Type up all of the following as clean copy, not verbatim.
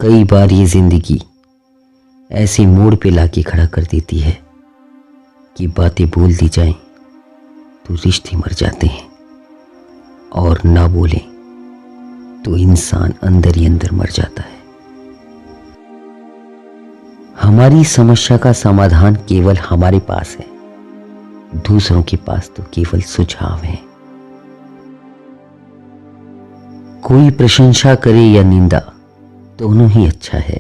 कई बार ये जिंदगी ऐसे मोड़ पे लाके खड़ा कर देती है कि बातें बोल दी जाएं तो रिश्ते मर जाते हैं, और ना बोलें तो इंसान अंदर ही अंदर मर जाता है। हमारी समस्या का समाधान केवल हमारे पास है, दूसरों के पास तो केवल सुझाव है। कोई प्रशंसा करे या निंदा, दोनों ही अच्छा है,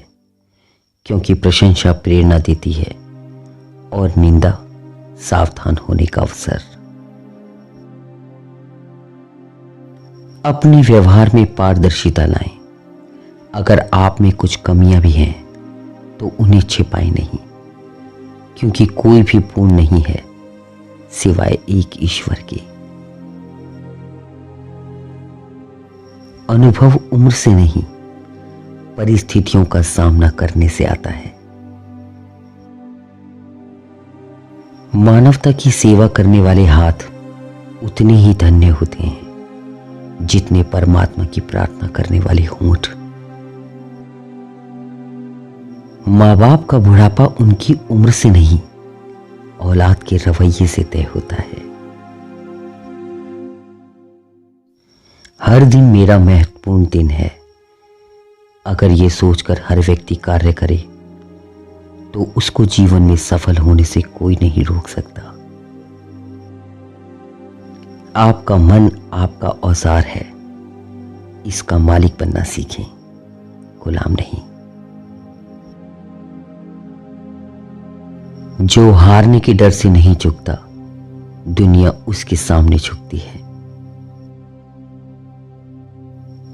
क्योंकि प्रशंसा प्रेरणा देती है और निंदा सावधान होने का अवसर। अपने व्यवहार में पारदर्शिता लाएं। अगर आप में कुछ कमियां भी हैं तो उन्हें छिपाएं नहीं, क्योंकि कोई भी पूर्ण नहीं है सिवाय एक ईश्वर के। अनुभव उम्र से नहीं, परिस्थितियों का सामना करने से आता है। मानवता की सेवा करने वाले हाथ उतने ही धन्य होते हैं जितने परमात्मा की प्रार्थना करने वाले होंठ। माँ बाप का बुढ़ापा उनकी उम्र से नहीं, औलाद के रवैये से तय होता है। हर दिन मेरा महत्वपूर्ण दिन है। अगर ये सोचकर हर व्यक्ति कार्य करे तो उसको जीवन में सफल होने से कोई नहीं रोक सकता। आपका मन आपका औजार है, इसका मालिक बनना सीखें, गुलाम नहीं। जो हारने के डर से नहीं झुकता, दुनिया उसके सामने झुकती है।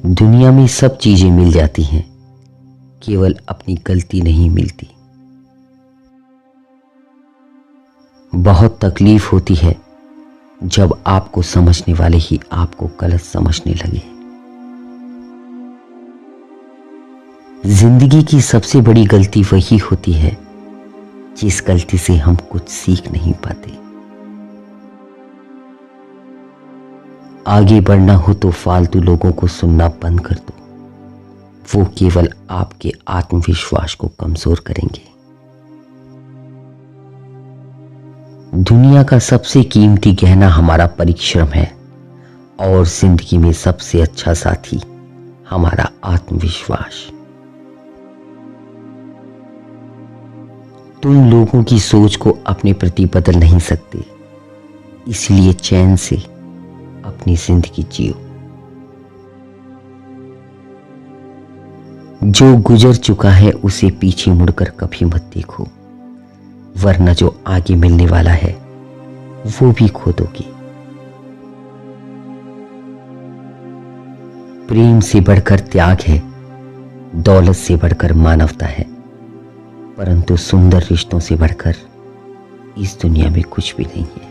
दुनिया में सब चीजें मिल जाती हैं, केवल अपनी गलती नहीं मिलती। बहुत तकलीफ होती है जब आपको समझने वाले ही आपको गलत समझने लगे। जिंदगी की सबसे बड़ी गलती वही होती है जिस गलती से हम कुछ सीख नहीं पाते। आगे बढ़ना हो तो फालतू लोगों को सुनना बंद कर दो, वो केवल आपके आत्मविश्वास को कमजोर करेंगे। दुनिया का सबसे कीमती गहना हमारा परिश्रम है, और जिंदगी में सबसे अच्छा साथी हमारा आत्मविश्वास। तुम लोगों की सोच को अपने प्रति बदल नहीं सकते, इसलिए चैन से अपनी जिंदगी जियो। जो गुजर चुका है उसे पीछे मुड़कर कभी मत देखो, वरना जो आगे मिलने वाला है वो भी खो दोगे। प्रेम से बढ़कर त्याग है, दौलत से बढ़कर मानवता है, परंतु सुंदर रिश्तों से बढ़कर इस दुनिया में कुछ भी नहीं है।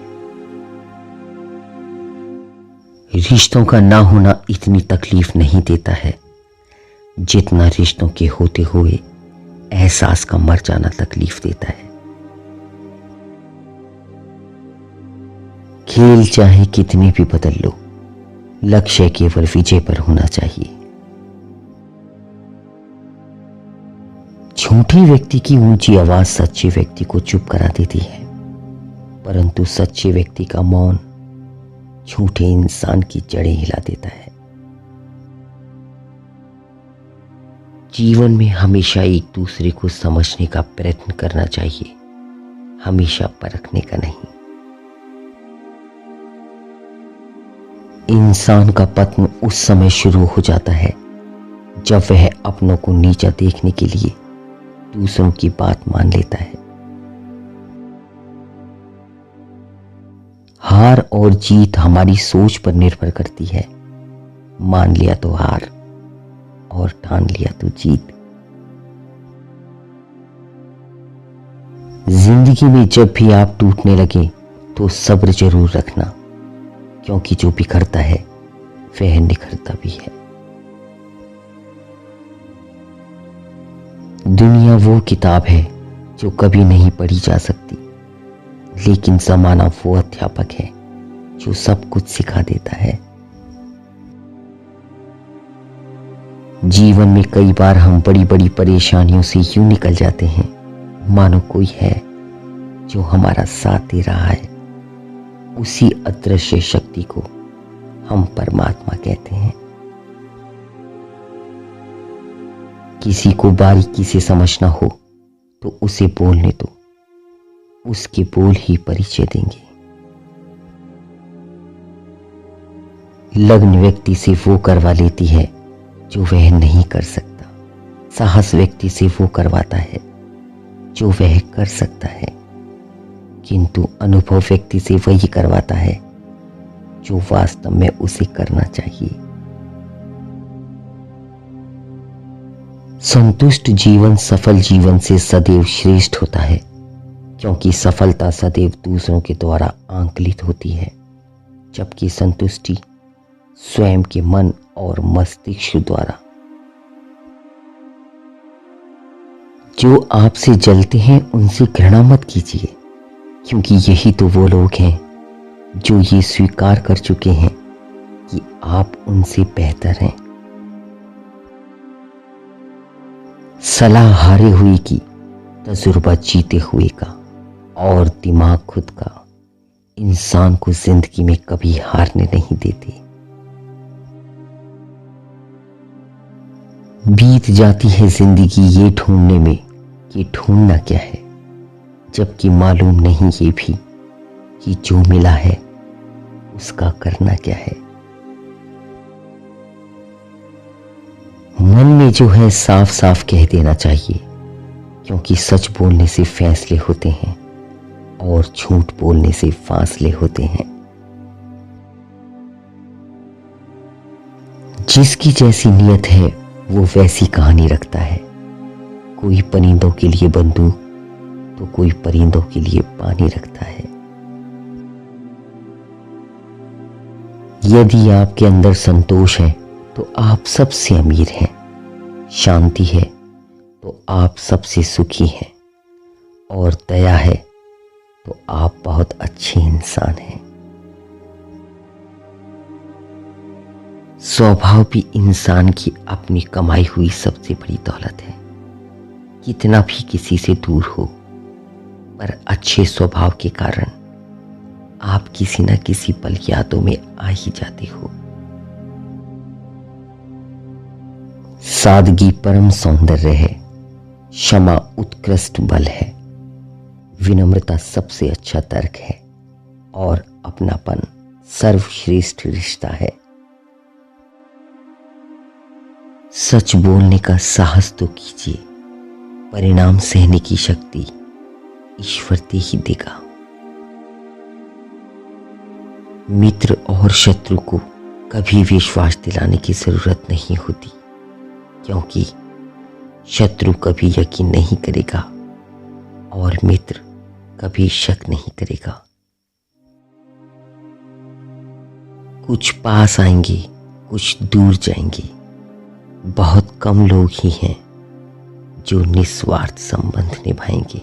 रिश्तों का ना होना इतनी तकलीफ नहीं देता है जितना रिश्तों के होते हुए एहसास का मर जाना तकलीफ देता है। खेल चाहे कितने भी बदल लो, लक्ष्य केवल विजय पर होना चाहिए। झूठे व्यक्ति की ऊंची आवाज सच्चे व्यक्ति को चुप करा देती है, परंतु सच्चे व्यक्ति का मौन झूठे इंसान की जड़ें हिला देता है। जीवन में हमेशा एक दूसरे को समझने का प्रयत्न करना चाहिए, हमेशा परखने का नहीं। इंसान का पतन उस समय शुरू हो जाता है जब वह अपनों को नीचा देखने के लिए दूसरों की बात मान लेता है। हार और जीत हमारी सोच पर निर्भर करती है। मान लिया तो हार, और ठान लिया तो जीत। जिंदगी में जब भी आप टूटने लगे तो सब्र जरूर रखना, क्योंकि जो बिखरता है वह निखरता भी है। दुनिया वो किताब है जो कभी नहीं पढ़ी जा सकती, लेकिन जमाना वो अध्यापक है जो सब कुछ सिखा देता है। जीवन में कई बार हम बड़ी बड़ी परेशानियों से यूं निकल जाते हैं मानो कोई है जो हमारा साथ दे रहा है। उसी अदृश्य शक्ति को हम परमात्मा कहते हैं। किसी को बारीकी से समझना हो तो उसे बोलने दो, उसके बोल ही परिचय देंगे। लगन व्यक्ति से वो करवा लेती है जो वह नहीं कर सकता। साहस व्यक्ति से वो करवाता है जो वह कर सकता है, किंतु अनुभव व्यक्ति से वही करवाता है जो वास्तव में उसे करना चाहिए। संतुष्ट जीवन सफल जीवन से सदैव श्रेष्ठ होता है, क्योंकि सफलता सदैव दूसरों के द्वारा आंकलित होती है, जबकि संतुष्टि स्वयं के मन और मस्तिष्क द्वारा। जो आपसे जलते हैं उनसे घृणा मत कीजिए, क्योंकि यही तो वो लोग हैं जो ये स्वीकार कर चुके हैं कि आप उनसे बेहतर हैं। सलाह हारे हुए की, तजुर्बा जीते हुए का और दिमाग खुद का इंसान को जिंदगी में कभी हारने नहीं देते। बीत जाती है जिंदगी ये ढूंढने में कि ढूंढना क्या है, जबकि मालूम नहीं ये भी कि जो मिला है उसका करना क्या है। मन में जो है साफ साफ कह देना चाहिए, क्योंकि सच बोलने से फैसले होते हैं और झूठ बोलने से फासले होते हैं। जिसकी जैसी नियत है वो वैसी कहानी रखता है। कोई परिंदों के लिए बंदूक तो कोई परिंदों के लिए पानी रखता है। यदि आपके अंदर संतोष है तो आप सबसे अमीर हैं, शांति है तो आप सबसे सुखी हैं, और दया है तो आप बहुत अच्छे इंसान हैं। स्वभाव भी इंसान की अपनी कमाई हुई सबसे बड़ी दौलत है। कितना भी किसी से दूर हो, पर अच्छे स्वभाव के कारण आप किसी न किसी पल यादों में आ ही जाते हो। सादगी परम सौंदर्य है, क्षमा उत्कृष्ट बल है, विनम्रता सबसे अच्छा तर्क है, और अपनापन सर्वश्रेष्ठ रिश्ता है। सच बोलने का साहस तो कीजिए, परिणाम सहने की शक्ति ईश्वर दे ही देगा। मित्र और शत्रु को कभी विश्वास दिलाने की जरूरत नहीं होती, क्योंकि शत्रु कभी यकीन नहीं करेगा और मित्र कभी शक नहीं करेगा। कुछ पास आएंगे, कुछ दूर जाएंगे। बहुत कम लोग ही हैं जो निस्वार्थ संबंध निभाएंगे।